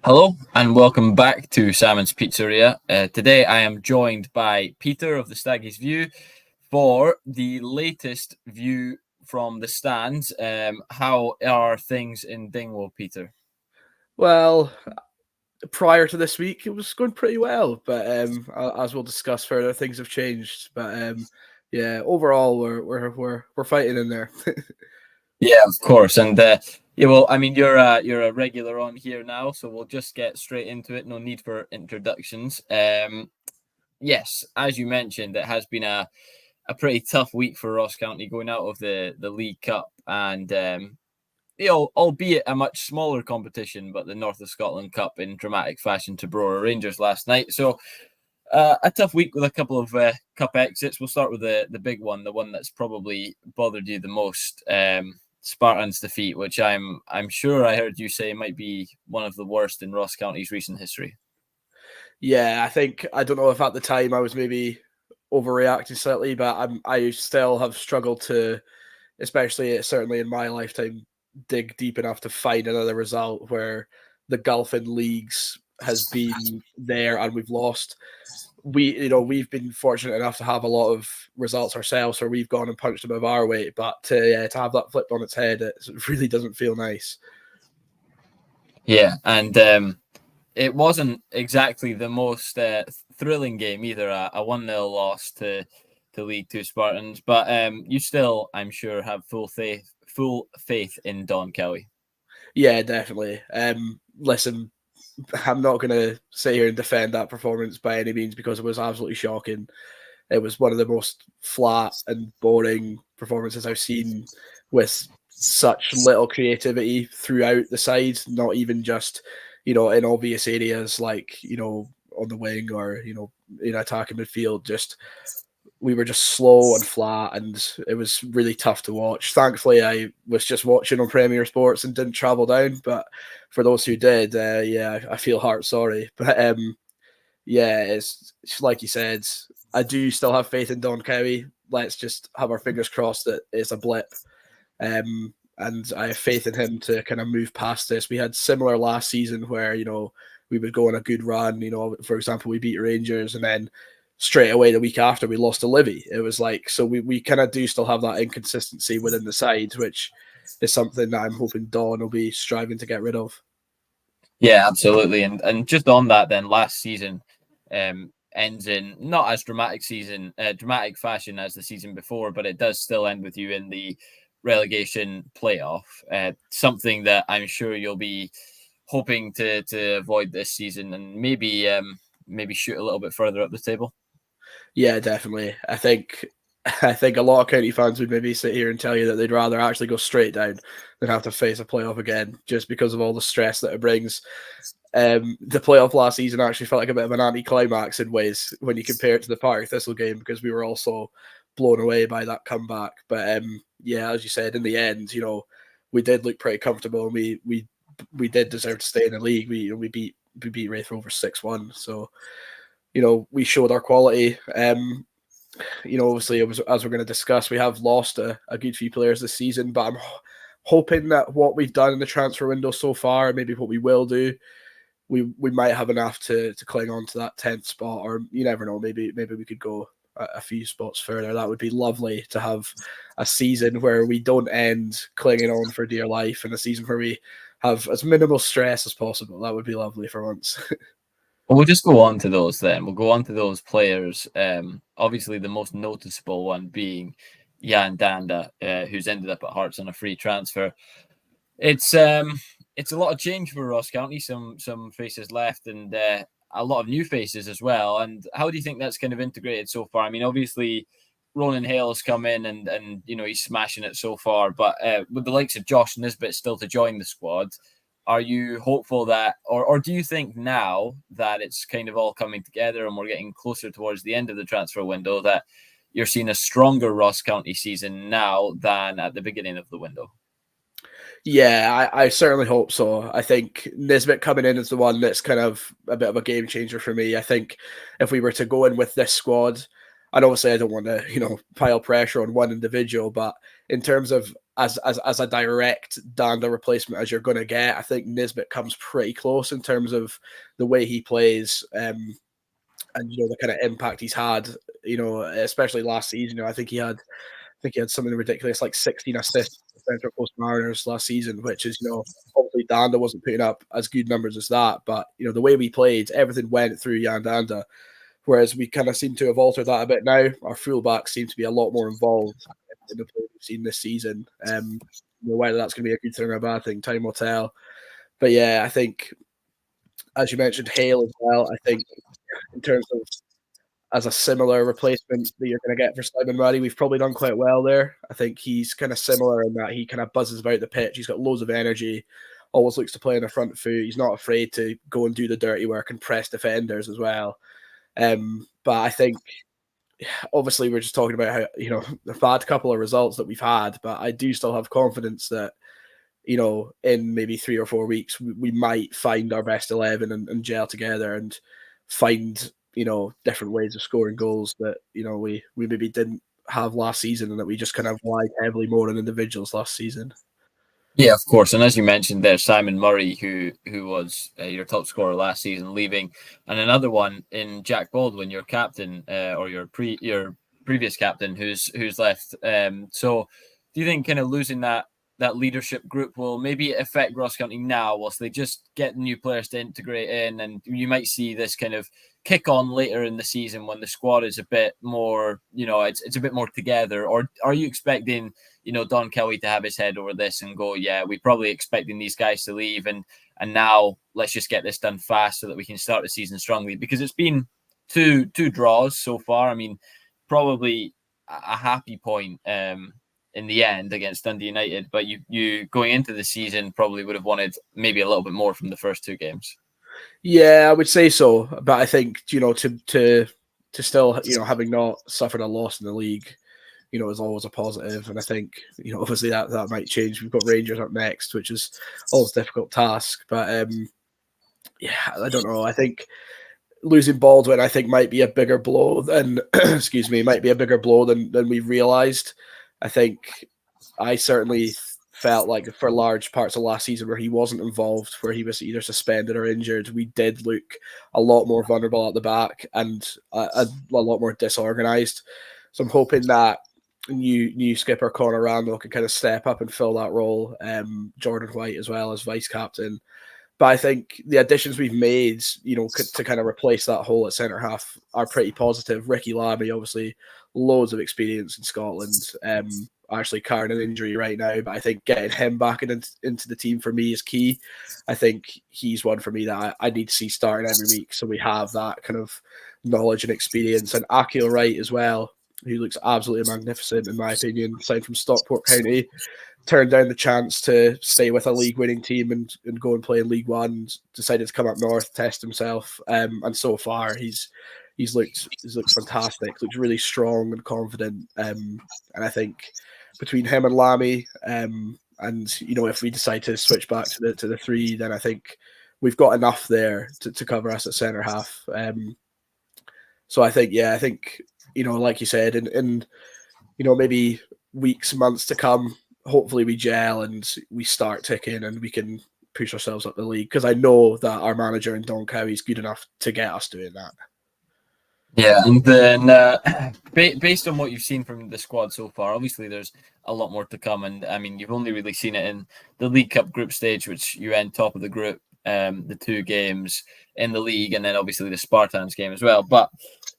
Hello and welcome back to Salmon's Pizzeria. Today I am joined by Peter of the Staggies View for the latest view from the stands. How are things in Dingwall, Peter? Well, prior to this week, it was going pretty well, but as we'll discuss further, things have changed. But yeah, overall, we're fighting in there. Yeah, of course. And yeah, well, I mean, you're a regular on here now, so we'll just get straight into it. No need for introductions. Yes, as you mentioned, it has been a pretty tough week for Ross County going out of the League Cup and albeit a much smaller competition, but the North of Scotland Cup in dramatic fashion to Brora Rangers last night. So a tough week with a couple of cup exits. We'll start with the big one, the one that's probably bothered you the most. Spartans defeat, which I'm sure I heard you say might be one of the worst in Ross County's recent history. Yeah, I don't know if at the time I was maybe overreacting slightly, but I still have struggled to, especially certainly in my lifetime, dig deep enough to find another result where the gulf in leagues has been there and we've lost. We've been fortunate enough to have a lot of results ourselves where we've gone and punched above our weight, but to have that flipped on its head, it really doesn't feel nice. Yeah, and it wasn't exactly the most thrilling game either. A 1-0 loss to League Two Spartans, but you still, I'm sure, have full faith in Don Kelly. Yeah, definitely. Listen, I'm not going to sit here and defend that performance by any means because it was absolutely shocking. It was one of the most flat and boring performances I've seen, with such little creativity throughout the side, not even just, in obvious areas like, on the wing or, in attacking midfield. Just we were just slow and flat, and it was really tough to watch. Thankfully, I was just watching on Premier Sports and didn't travel down. But for those who did, yeah, I feel heart sorry. But yeah, it's like you said. I do still have faith in Don Cowie. Let's just have our fingers crossed that it's a blip. And I have faith in him to kind of move past this. We had similar last season where, we would go on a good run. For example, we beat Rangers and then straight away the week after we lost to Livy. It was like, so we kind of do still have that inconsistency within the side, which is something that I'm hoping Don will be striving to get rid of. Yeah, absolutely. And just on that, then last season ends in not as dramatic fashion as the season before, but it does still end with you in the relegation playoff. Something that I'm sure you'll be hoping to avoid this season and maybe shoot a little bit further up the table. Yeah, definitely. I think a lot of county fans would maybe sit here and tell you that they'd rather actually go straight down than have to face a playoff again, just because of all the stress that it brings. The playoff last season actually felt like a bit of an anticlimax in ways when you compare it to the Partick Thistle game, because we were also blown away by that comeback. But yeah, as you said, in the end, we did look pretty comfortable, and we did deserve to stay in the league. We beat Wraith over 6-1, so we showed our quality. Obviously, it was, as we're going to discuss, we have lost a good few players this season, but I'm hoping that what we've done in the transfer window so far, and maybe what we will do, we might have enough to cling on to that 10th spot, or you never know, maybe we could go a few spots further. That would be lovely to have a season where we don't end clinging on for dear life, and a season where we have as minimal stress as possible. That would be lovely for once. Well, we'll just go on to those then. We'll go on to those players. Obviously, the most noticeable one being Jan Danda, who's ended up at Hearts on a free transfer. It's a lot of change for Ross County. Some faces left and a lot of new faces as well. And how do you think that's kind of integrated so far? I mean, obviously, Ronan Hale has come in and he's smashing it so far. But with the likes of Josh Nisbet still to join the squad, are you hopeful that, or do you think now that it's kind of all coming together and we're getting closer towards the end of the transfer window that you're seeing a stronger Ross County season now than at the beginning of the window? Yeah, I certainly hope so. I think Nisbet coming in is the one that's kind of a bit of a game changer for me. I think if we were to go in with this squad, and obviously I don't want to, pile pressure on one individual, but in terms of as a direct Danda replacement as you're going to get. I think Nisbet comes pretty close in terms of the way he plays, and the kind of impact he's had. Especially last season. I think he had something ridiculous like 16 assists for Central Coast Mariners last season, which is obviously Danda wasn't putting up as good numbers as that, but the way we played, everything went through Jan Danda. Whereas we kind of seem to have altered that a bit now. Our fullbacks seem to be a lot more involved in the play we've seen this season. Whether that's going to be a good thing or a bad thing, time will tell. But yeah, I think, as you mentioned, Hale as well. I think in terms of as a similar replacement that you're going to get for Simon Murray, we've probably done quite well there. I think he's kind of similar in that he kind of buzzes about the pitch. He's got loads of energy, always looks to play on the front foot. He's not afraid to go and do the dirty work and press defenders as well. But I think, obviously, we're just talking about how the bad couple of results that we've had, but I do still have confidence that in maybe 3 or 4 weeks we might find our best 11 and gel together and find different ways of scoring goals that we maybe didn't have last season, and that we just kind of relied heavily more on individuals last season. Yeah, of course. And as you mentioned there, Simon Murray, who was your top scorer last season, leaving, and another one in Jack Baldwin, your captain, or your previous captain, who's left. So, do you think kind of losing that leadership group will maybe affect Ross County now, whilst they just get new players to integrate in, and you might see this kind of kick on later in the season when the squad is a bit more, it's a bit more together? Or are you expecting Don Kelly to have his head over this and go, yeah, we're probably expecting these guys to leave, and now let's just get this done fast so that we can start the season strongly? Because it's been two draws so far. I mean, probably a happy point in the end against Dundee United, but you going into the season probably would have wanted maybe a little bit more from the first 2 games. Yeah, I would say so, but I think to still having not suffered a loss in the league, is always a positive. And I think, obviously that might change. We've got Rangers up next, which is always a difficult task. But yeah, I don't know. I think losing Baldwin, I think, might be a bigger blow than might be a bigger blow than we realised. I think I certainly felt like for large parts of last season where he wasn't involved, where he was either suspended or injured, we did look a lot more vulnerable at the back and a lot more disorganised. So I'm hoping that new skipper Conor Randall can kind of step up and fill that role. Jordan White as well as vice captain. But I think the additions we've made, to kind of replace that hole at centre half are pretty positive. Ricky Lammy, obviously, loads of experience in Scotland. Actually carrying an injury right now, but I think getting him back into the team for me is key. I think he's one for me that I need to see starting every week, so we have that kind of knowledge and experience. And Akil Wright as well, who looks absolutely magnificent in my opinion, signed from Stockport County, turned down the chance to stay with a league-winning team and go and play in League One, decided to come up north, test himself, and so far he's looked fantastic, looks really strong and confident, and I think between him and Lammy, and if we decide to switch back to the 3, then I think we've got enough there to cover us at centre half. So I think like you said, in maybe weeks, months to come, hopefully we gel and we start ticking and we can push ourselves up the league, because I know that our manager in Don Cowie is good enough to get us doing that. Yeah, and then based on what you've seen from the squad so far, obviously there's a lot more to come, and I mean you've only really seen it in the League Cup group stage, which you end top of the group, the 2 games in the league, and then obviously the Spartans game as well. But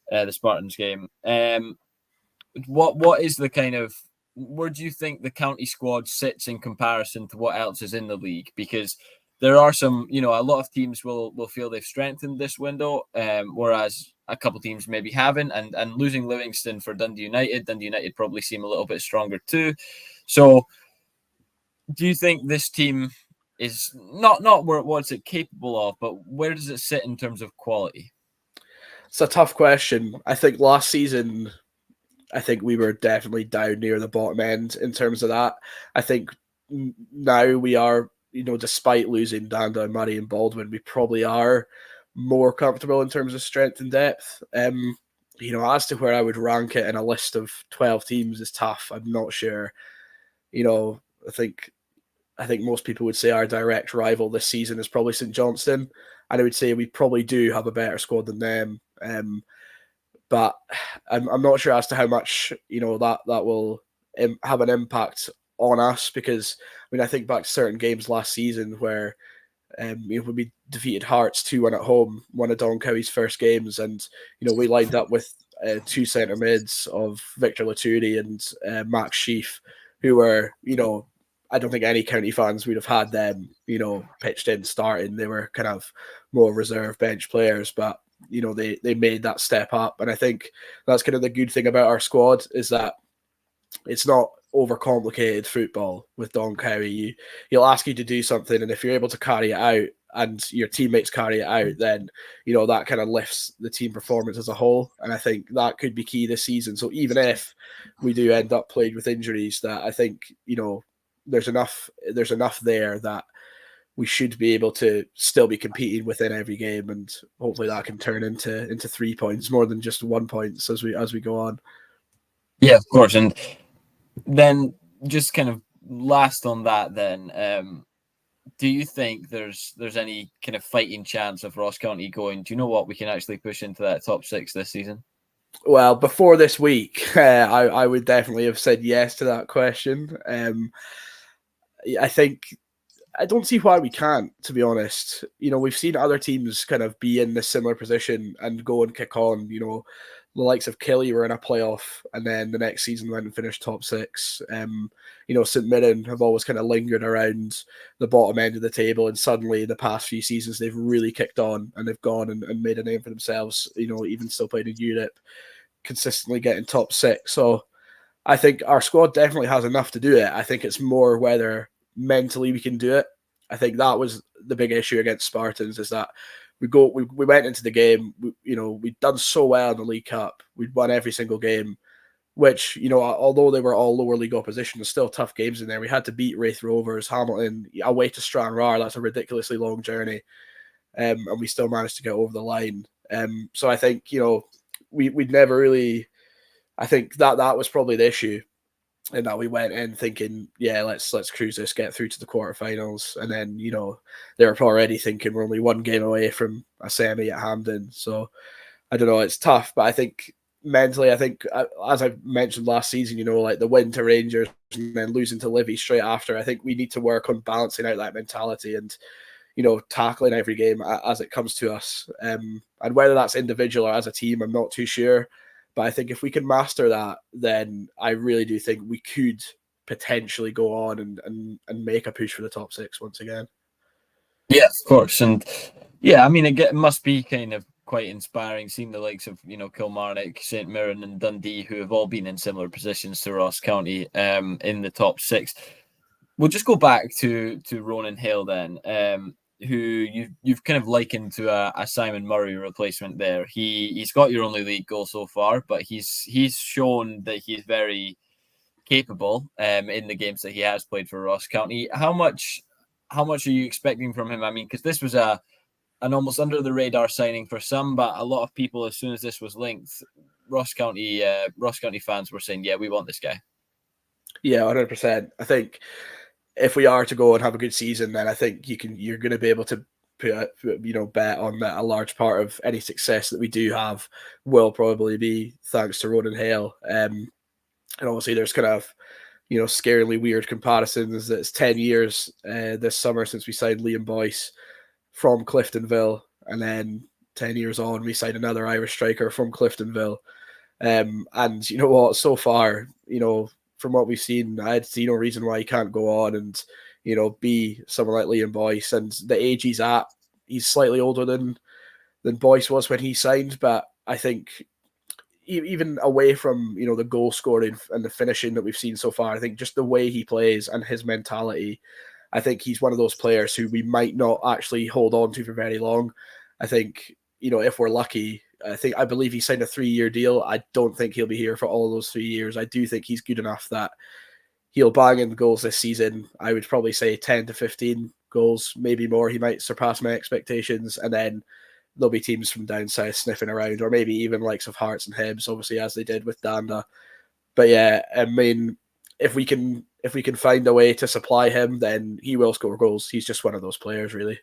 the Spartans game, what is the kind of, where do you think the county squad sits in comparison to what else is in the league? Because there are some, a lot of teams will feel they've strengthened this window, whereas a couple of teams maybe haven't. And losing Livingston for Dundee United probably seem a little bit stronger too. So do you think this team is not where what's it capable of, but where does it sit in terms of quality? It's a tough question. I think last season, we were definitely down near the bottom end in terms of that. I think now we are, despite losing Danda, Murray and Baldwin, we probably are more comfortable in terms of strength and depth. As to where I would rank it in a list of 12 teams is tough. I'm not sure. I think most people would say our direct rival this season is probably St Johnstone, and I would say we probably do have a better squad than them. But I'm not sure as to how much that will have an impact on us, because I mean I think back to certain games last season where when we defeated Hearts 2-1 at home, one of Don Cowie's first games, and we lined up with two centre mids of Victor Laturi and Max Sheaf, who were I don't think any county fans would have had them pitched in starting. They were kind of more reserve bench players, but they made that step up, and I think that's kind of the good thing about our squad, is that it's not overcomplicated football with Don Cowie. He'll ask you to do something, and if you're able to carry it out and your teammates carry it out, then that kind of lifts the team performance as a whole. And I think that could be key this season. So even if we do end up plagued with injuries, that I think there's enough there that we should be able to still be competing within every game, and hopefully that can turn into 3 points more than just 1 point as we go on. Yeah, of course. And then just kind of last on that then, do you think there's any kind of fighting chance of Ross County going, do you know what, we can actually push into that top 6 this season? Well, before this week, I would definitely have said yes to that question. I don't see why we can't, to be honest. We've seen other teams kind of be in this similar position and go and kick on. The likes of Killy were in a playoff, and then the next season went and finished top 6. St Mirren have always kind of lingered around the bottom end of the table, and suddenly in the past few seasons they've really kicked on and they've gone and made a name for themselves. Even still playing in Europe, consistently getting top 6. So I think our squad definitely has enough to do it. I think it's more whether mentally we can do it. I think that was the big issue against Spartans, is that we went into the game, we'd done so well in the League Cup, we'd won every single game, which although they were all lower league opposition, there's still tough games in there. We had to beat Wraith Rovers, Hamilton, away to Stranraer. That's a ridiculously long journey, and we still managed to get over the line. So I think we'd never really. I think that was probably the issue. And that we went in thinking, yeah, let's cruise this, get through to the quarterfinals, and then they were already thinking we're only one game away from a semi at Hampden. So I don't know, it's tough, but I think mentally, as I mentioned last season, like the win to Rangers and then losing to Livy straight after, I think we need to work on balancing out that mentality and tackling every game as it comes to us. And whether that's individual or as a team, I'm not too sure. But I think if we can master that, then I really do think we could potentially go on and make a push for the top 6 once again. Yeah, of course. And yeah, I mean, it must be kind of quite inspiring seeing the likes of, Kilmarnock, St Mirren and Dundee, who have all been in similar positions to Ross County in the top 6. We'll just go back to Ronan Hale then, who you've kind of likened to a Simon Murray replacement there. He's got your only league goal so far, but he's shown that he's very capable in the games that he has played for Ross County. How much are you expecting from him? I mean, because this was an almost under the radar signing for some, but a lot of people, as soon as this was linked, Ross County fans were saying, yeah, we want this guy. Yeah, 100%. I think if we are to go and have a good season, then I think you're going to be able to put bet on that a large part of any success that we do have will probably be thanks to Ronan Hale. And obviously there's kind of scarily weird comparisons. It's 10 years this summer since we signed Liam Boyce from Cliftonville, and then 10 years on we signed another Irish striker from Cliftonville. And you know what, so far, from what we've seen, I'd see no reason why he can't go on and be someone like Liam Boyce. And the age he's at, he's slightly older than Boyce was when he signed, but I think even away from the goal scoring and the finishing that we've seen so far, I think just the way he plays and his mentality, I think he's one of those players who we might not actually hold on to for very long. I think if we're lucky, I believe he signed a 3-year deal. I don't think he'll be here for all those 3 years. I do think he's good enough that he'll bang in goals this season. I would probably say 10 to 15 goals, maybe more. He might surpass my expectations, and then there'll be teams from down south sniffing around, or maybe even likes of Hearts and Hibs, obviously, as they did with Danda. But yeah, I mean, if we can find a way to supply him, then he will score goals. He's just one of those players, really.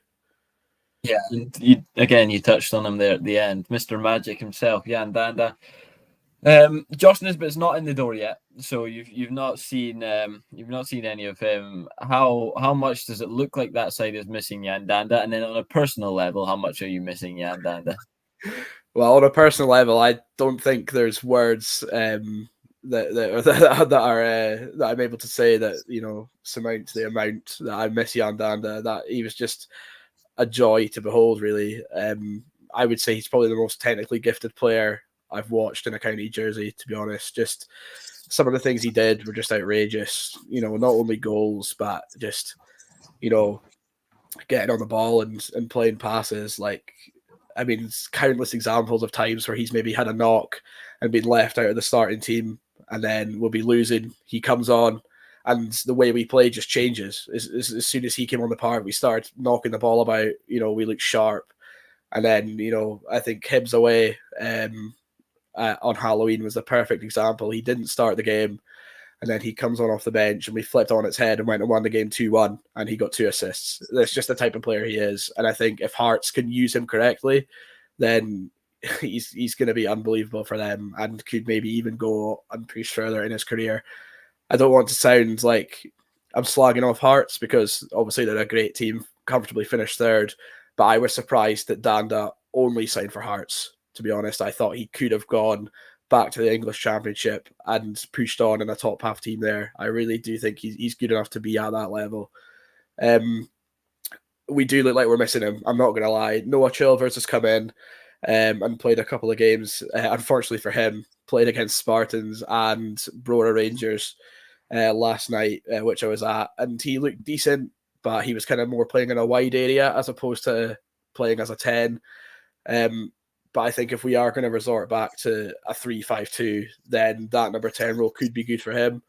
Yeah, and you touched on him there at the end, Mr. Magic himself, Jan Danda. Josh Nisbet's not in the door yet, so you've not seen any of him. How much does it look like that side is missing Jan Danda? And then on a personal level, how much are you missing Jan Danda? Well, on a personal level, I don't think there's words that I'm able to say that surmount the amount that I miss Jan Danda. That he was just a joy to behold, really. I would say he's probably the most technically gifted player I've watched in a county jersey, to be honest. Just some of the things he did were just outrageous. Not only goals, but just getting on the ball and playing passes. Countless examples of times where he's maybe had a knock and been left out of the starting team, and then we'll be losing. He comes on, and the way we play just changes. As soon as he came on the park, we started knocking the ball about. We looked sharp, and then I think Hibs away on Halloween was the perfect example. He didn't start the game, and then he comes on off the bench, and we flipped on its head and went and won the game 2-1, and he got 2 assists. That's just the type of player he is. And I think if Hearts can use him correctly, then he's going to be unbelievable for them and could maybe even go and push further in his career. I don't want to sound like I'm slagging off Hearts, because obviously they're a great team, comfortably finished third, but I was surprised that Danda only signed for Hearts, to be honest. I thought he could have gone back to the English Championship and pushed on in a top half team there. I really do think he's good enough to be at that level. We do look like we're missing him. I'm not going to lie. Noah Chilvers has come in and played a couple of games. Unfortunately for him, played against Spartans and Brora Rangers last night, which I was at, and he looked decent, but he was kind of more playing in a wide area as opposed to playing as a 10. But I think if we are going to resort back to a 3-5-2, then that number 10 role could be good for him.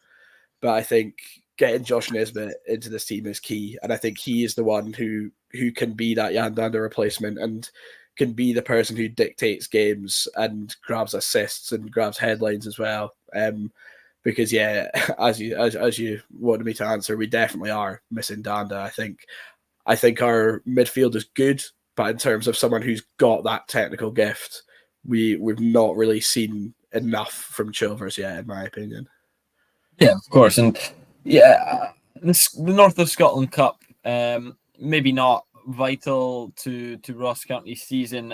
But I think getting Josh Nisbet into this team is key. And I think he is the one who can be that Jan Danda replacement and can be the person who dictates games and grabs assists and grabs headlines as well. Because, yeah, as you wanted me to answer, we definitely are missing Danda. I think our midfield is good, but in terms of someone who's got that technical gift, we've not really seen enough from Chilvers yet, in my opinion. Yeah, of course. And yeah, the North of Scotland Cup, maybe not vital to Ross County's season.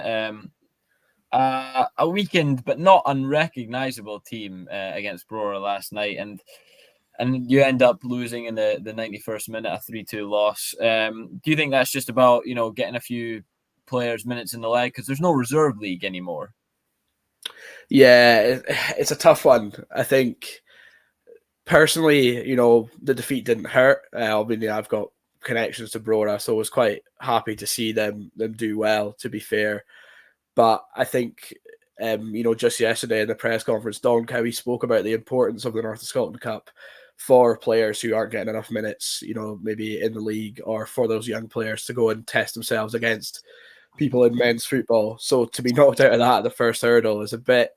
A weakened but not unrecognisable team against Brora last night, and you end up losing in the 91st minute, a 3-2 loss. Do you think that's just about getting a few players minutes in the leg, because there's no reserve league anymore? Yeah, it's a tough one. I think personally, the defeat didn't hurt. I've got connections to Brora, so I was quite happy to see them do well, to be fair. But I think, just yesterday in the press conference, Don Cowie spoke about the importance of the North of Scotland Cup for players who aren't getting enough minutes, maybe in the league, or for those young players to go and test themselves against people in men's football. So to be knocked out of that at the first hurdle is a bit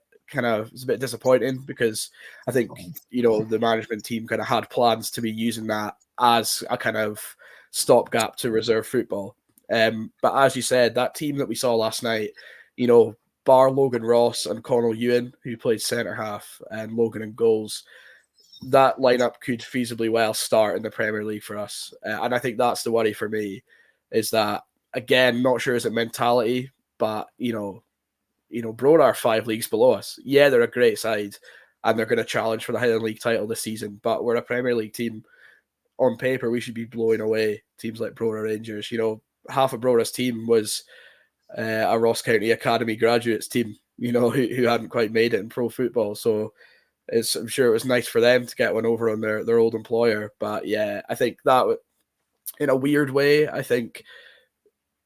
disappointing, because I think the management team kind of had plans to be using that as a kind of stopgap to reserve football. But as you said, that team that we saw last night, bar Logan Ross and Connell Ewan, who played centre half, and Logan in goals, that lineup could feasibly well start in the Premier League for us. And I think that's the worry for me, is that, again, not sure is it mentality, but Brora are 5 leagues below us. Yeah, they're a great side, and they're going to challenge for the Highland League title this season, but we're a Premier League team. On paper, we should be blowing away teams like Brora Rangers. Half of Brora's team was a Ross County Academy graduates team, who hadn't quite made it in pro football. So I'm sure it was nice for them to get one over on their old employer. But yeah, I think that, in a weird way, I think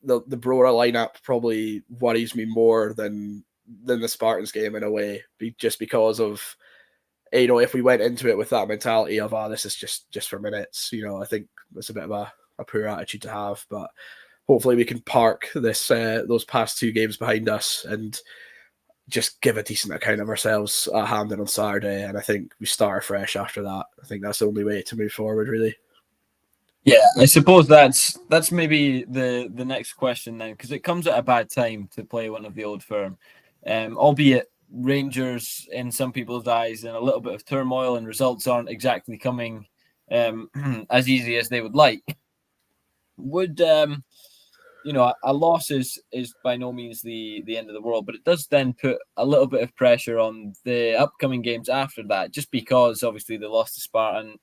the Brora lineup probably worries me more than the Spartans game, in a way, just because of, if we went into it with that mentality of, this is just for minutes, I think that's a bit of a poor attitude to have. But hopefully we can park those past 2 games behind us and just give a decent account of ourselves at Hampden on Saturday, and I think we start fresh after that. I think that's the only way to move forward, really. Yeah, I suppose that's maybe the next question then, because it comes at a bad time to play one of the old firm, albeit Rangers in some people's eyes in a little bit of turmoil and results aren't exactly coming as easy as they would like. Would a loss is by no means the end of the world, but it does then put a little bit of pressure on the upcoming games after that, just because obviously they lost to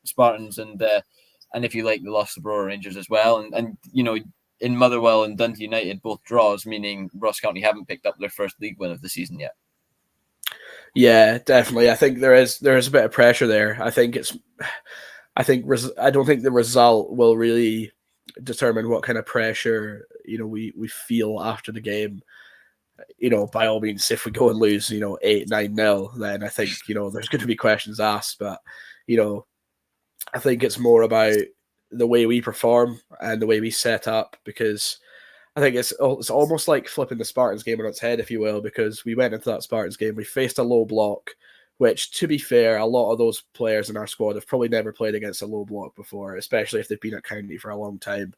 Spartans and if you like, they lost to Brora Rangers as well, and in Motherwell and Dundee United both draws, meaning Ross County haven't picked up their first league win of the season yet. Yeah, definitely. I think there is a bit of pressure there. I don't think the result will really determine what kind of pressure we feel after the game. By all means, if we go and lose 8-9-0, then I think there's going to be questions asked. But I think it's more about the way we perform and the way we set up, because I think it's almost like flipping the Spartans game on its head, if you will, because we went into that Spartans game, we faced a low block, which, to be fair, a lot of those players in our squad have probably never played against a low block before, especially if they've been at county for a long time.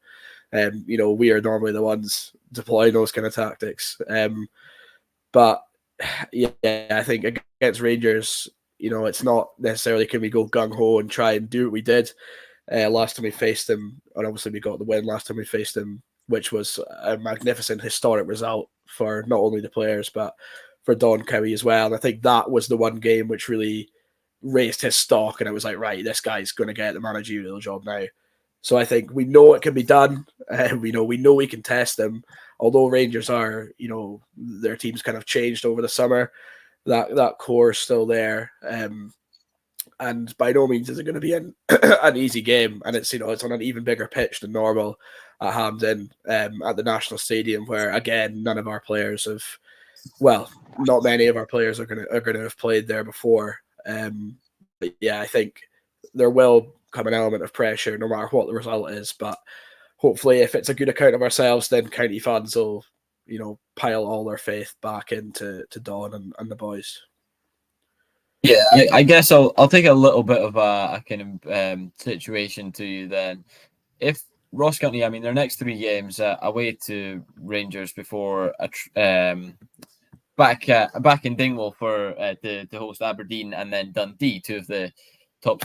We are normally the ones deploying those kind of tactics. But yeah, I think against Rangers, it's not necessarily can we go gung-ho and try and do what we did last time we faced them. And obviously we got the win last time we faced them, which was a magnificent, historic result for not only the players, but for Don Cowie as well. And I think that was the one game which really raised his stock. And it was like, right, this guy's going to get the managerial job now. So I think we know it can be done. We know we can test them. Although Rangers are, their team's kind of changed over the summer, that core is still there. And by no means is it going to be an easy game. And it's it's on an even bigger pitch than normal at Hampden, at the National Stadium, where again none of our players have, well, not many of our players are gonna have played there before. But yeah, I think there will come an element of pressure no matter what the result is. But hopefully, if it's a good account of ourselves, then county fans will pile all their faith back into Don and the boys. Yeah, I guess I'll take a little bit of a kind of situation to you then. If Ross County, I mean, their next 3 games away to Rangers before back in Dingwall for to host Aberdeen, and then Dundee, two of the top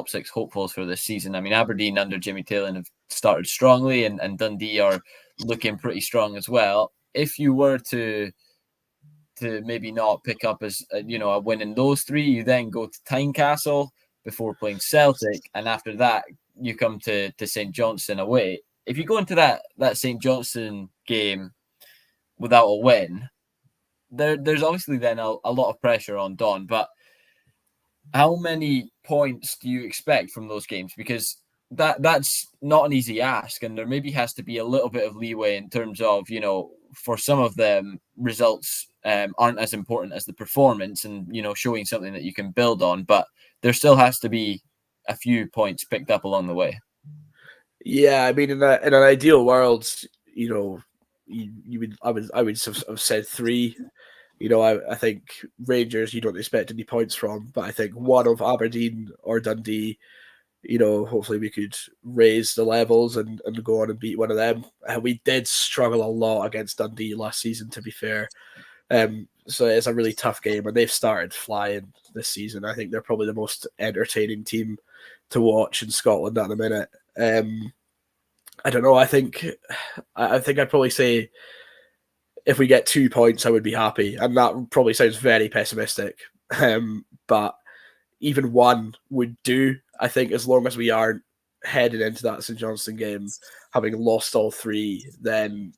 6 hopefuls for this season. I mean, Aberdeen under Jimmy Taylor have started strongly, and Dundee are looking pretty strong as well. If you were to maybe not pick up as a win in those 3, you then go to Tynecastle before playing Celtic, and after that you come to St Johnstone away. If you go into that St Johnstone game without a win, there's obviously then a lot of pressure on Don. But how many points do you expect from those games? Because that's not an easy ask, and there maybe has to be a little bit of leeway in terms of for some of them results aren't as important as the performance, and showing something that you can build on, but there still has to be a few points picked up along the way. Yeah, I mean, in an ideal world, I would have said 3. I think Rangers you don't expect any points from, but I think one of Aberdeen or Dundee, hopefully we could raise the levels and go on and beat one of them. We did struggle a lot against Dundee last season, to be fair. So it's a really tough game, and they've started flying this season. I think they're probably the most entertaining team to watch in Scotland at the minute. I don't know. I think I'd probably say if we get 2 points, I would be happy, and that probably sounds very pessimistic. But even 1 would do. I think as long as we aren't heading into that St Johnstone game having lost all 3, then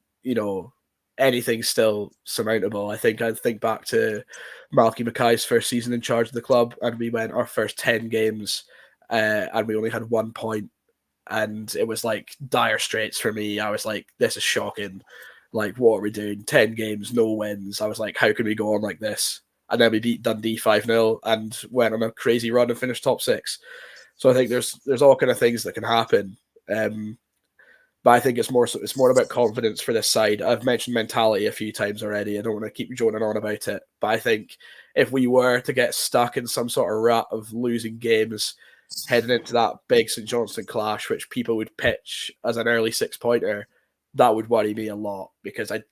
anything's still surmountable. I think back to Malky Mackay's first season in charge of the club, and we went our first 10 games, and we only had 1 point, and it was like dire straits for me. I was like, this is shocking. Like, what are we doing? 10 games, no wins. I was like, how can we go on like this? And then we beat Dundee 5-0 and went on a crazy run and finished top 6. So I think there's all kind of things that can happen. But I think it's more about confidence for this side. I've mentioned mentality a few times already. I don't want to keep droning on about it, but I think if we were to get stuck in some sort of rut of losing games heading into that big St Johnstone clash, which people would pitch as an early 6-pointer, that would worry me a lot because I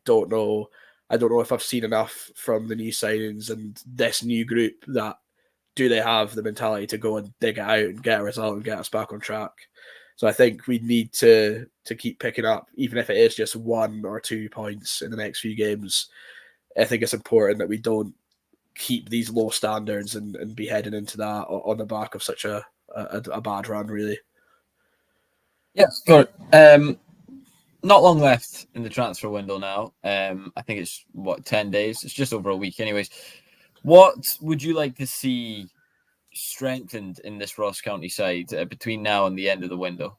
don't know. I don't know if I've seen enough from the new signings and this new group that do they have the mentality to go and dig it out and get a result and get us back on track. So I think we need to keep picking up, even if it is just 1 or 2 points in the next few games. I think it's important that we don't keep these low standards and be heading into that on the back of such a bad run, really. Yes, good. Not long left in the transfer window now. I think it's 10 days. It's just over a week, anyways. What would you like to see strengthened in this Ross County side between now and the end of the window?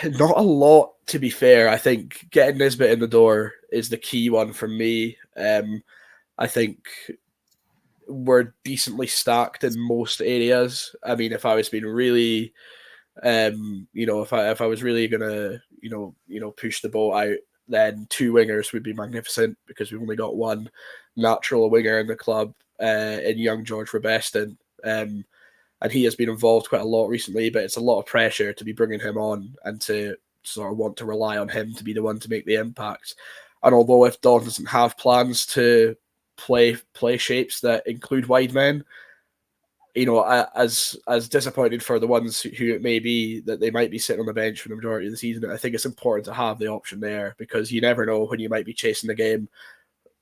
Not a lot, to be fair. I think getting Nisbet in the door is the key one for me. I think we're decently stacked in most areas. I mean, if I was being really, if I was really gonna, push the boat out, then 2 wingers would be magnificent because we've only got one natural winger in the club, in young George Robeston. And he has been involved quite a lot recently, but it's a lot of pressure to be bringing him on and to sort of want to rely on him to be the one to make the impact. And although if Don doesn't have plans to play shapes that include wide men, as disappointed for the ones who it may be that they might be sitting on the bench for the majority of the season, I think it's important to have the option there because you never know when you might be chasing the game,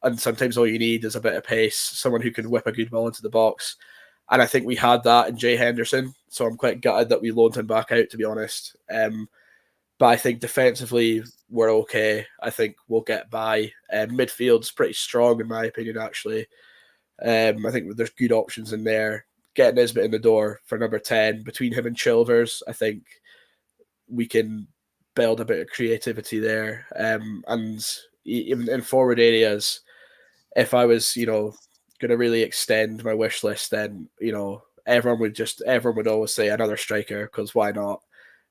and sometimes all you need is a bit of pace, someone who can whip a good ball into the box. And I think we had that in Jay Henderson, so I'm quite gutted that we loaned him back out, to be honest. But I think defensively we're okay. I think we'll get by. Midfield's pretty strong in my opinion, actually. I think there's good options in there. Getting Nisbet in the door for number 10 between him and Chilvers, I think we can build a bit of creativity there. And even in forward areas, if I was, going to really extend my wish list, then everyone would always say another striker because why not?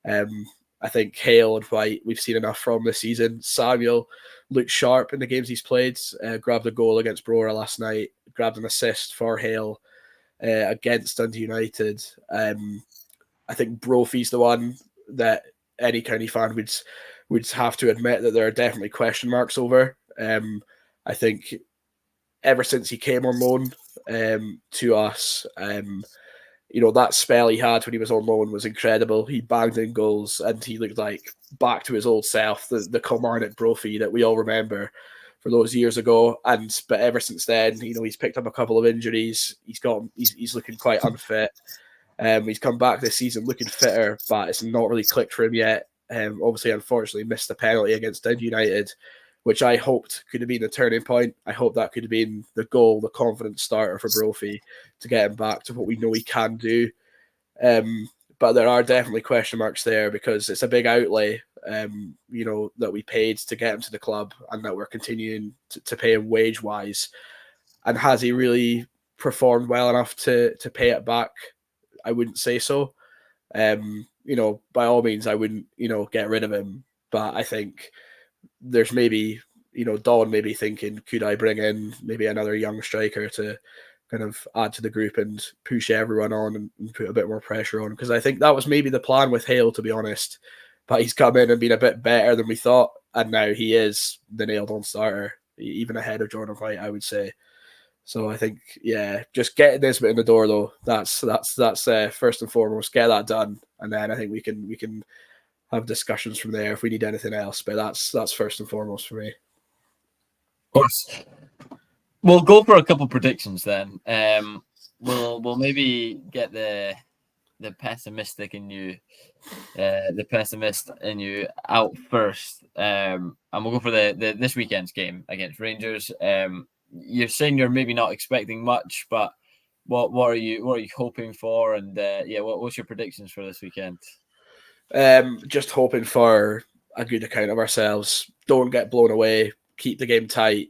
I think Hale and White we've seen enough from this season. Samuel looked sharp in the games he's played. Grabbed a goal against Brora last night. Grabbed an assist for Hale against Dundee United. I think Brophy's the one that any county fan would have to admit that there are definitely question marks over. I think ever since he came on loan to us, that spell he had when he was on loan was incredible. He banged in goals and he looked like back to his old self, the Kilmarnock Brophy that we all remember for those years ago. But ever since then, he's picked up a couple of injuries. He's looking quite unfit. He's come back this season looking fitter, but it's not really clicked for him yet. Obviously, unfortunately, missed the penalty against Dundee United, which I hoped could have been the turning point. I hope that could have been the goal, the confident starter for Brophy to get him back to what we know he can do. But there are definitely question marks there because it's a big outlay, that we paid to get him to the club and that we're continuing to pay him wage-wise. And has he really performed well enough to pay it back? I wouldn't say so. By all means, I wouldn't, get rid of him. But I think there's maybe, Don maybe thinking, could I bring in maybe another young striker to kind of add to the group and push everyone on and put a bit more pressure on? Because I think that was maybe the plan with Hale, to be honest. But he's come in and been a bit better than we thought. And now he is the nailed-on starter, even ahead of Jordan White, I would say. So I think, just getting Nisbet in the door though. That's first and foremost. Get that done, and then I think we can have discussions from there if we need anything else. But that's first and foremost for me. Of course, we'll go for a couple predictions then. We'll maybe get the pessimistic in you, the pessimist in you out first, and we'll go for the this weekend's game against Rangers. You're saying you're maybe not expecting much, but what are you hoping for? And what's your predictions for this weekend? Just hoping for a good account of ourselves. Don't get blown away. Keep the game tight.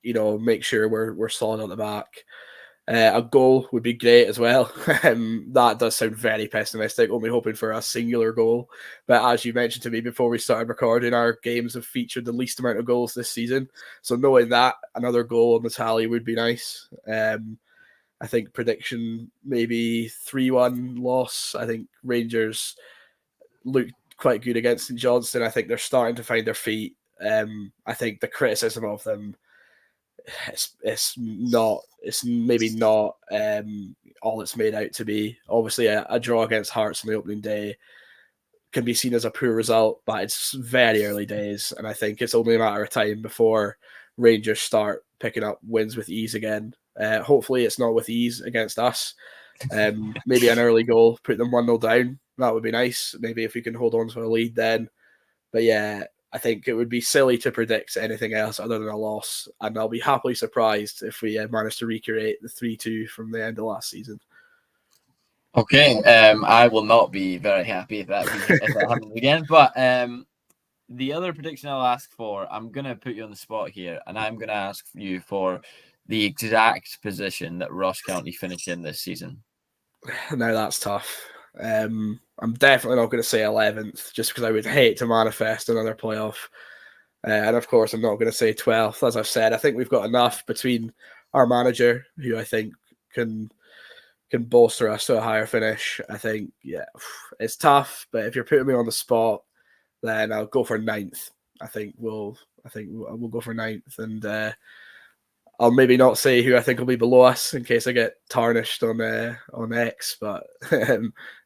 Make sure we're solid on the back. A goal would be great as well. That does sound very pessimistic, only hoping for a singular goal. But as you mentioned to me before we started recording, our games have featured the least amount of goals this season. So knowing that, another goal on the tally would be nice. I think prediction maybe 3-1 loss. I think Rangers looked quite good against St Johnstone. I think they're starting to find their feet. I think the criticism of them, it's maybe not all it's made out to be. Obviously, a draw against Hearts on the opening day can be seen as a poor result, but it's very early days, and I think it's only a matter of time before Rangers start picking up wins with ease again. Hopefully, it's not with ease against us. Maybe an early goal, put them 1-0 down. That would be nice. Maybe if we can hold on to a lead then. But yeah, I think it would be silly to predict anything else other than a loss. And I'll be happily surprised if we manage to recreate the 3-2 from the end of last season. Okay, I will not be very happy if that happens again. But the other prediction I'll ask for, I'm going to put you on the spot here, and I'm going to ask you for the exact position that Ross County finish in this season. Now that's tough. I'm definitely not going to say 11th, just because I would hate to manifest another playoff. And of course, I'm not going to say 12th. As I've said, I think we've got enough between our manager, who I think can bolster us to a higher finish. I think, yeah, it's tough, but if you're putting me on the spot, then I'll go for 9th. I think we'll go for 9th, and I'll maybe not say who I think will be below us in case I get tarnished on X, but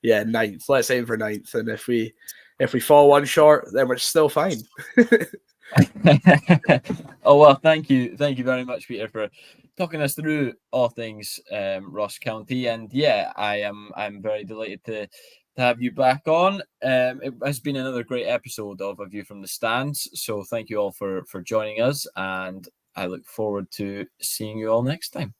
yeah, 9th. Let's aim for 9th, and if we fall one short, then we're still fine. Oh well, thank you very much, Peter, for talking us through all things Ross County, and yeah, I'm very delighted to have you back on. It has been another great episode of A View from the Stands, so thank you all for joining us, and I look forward to seeing you all next time.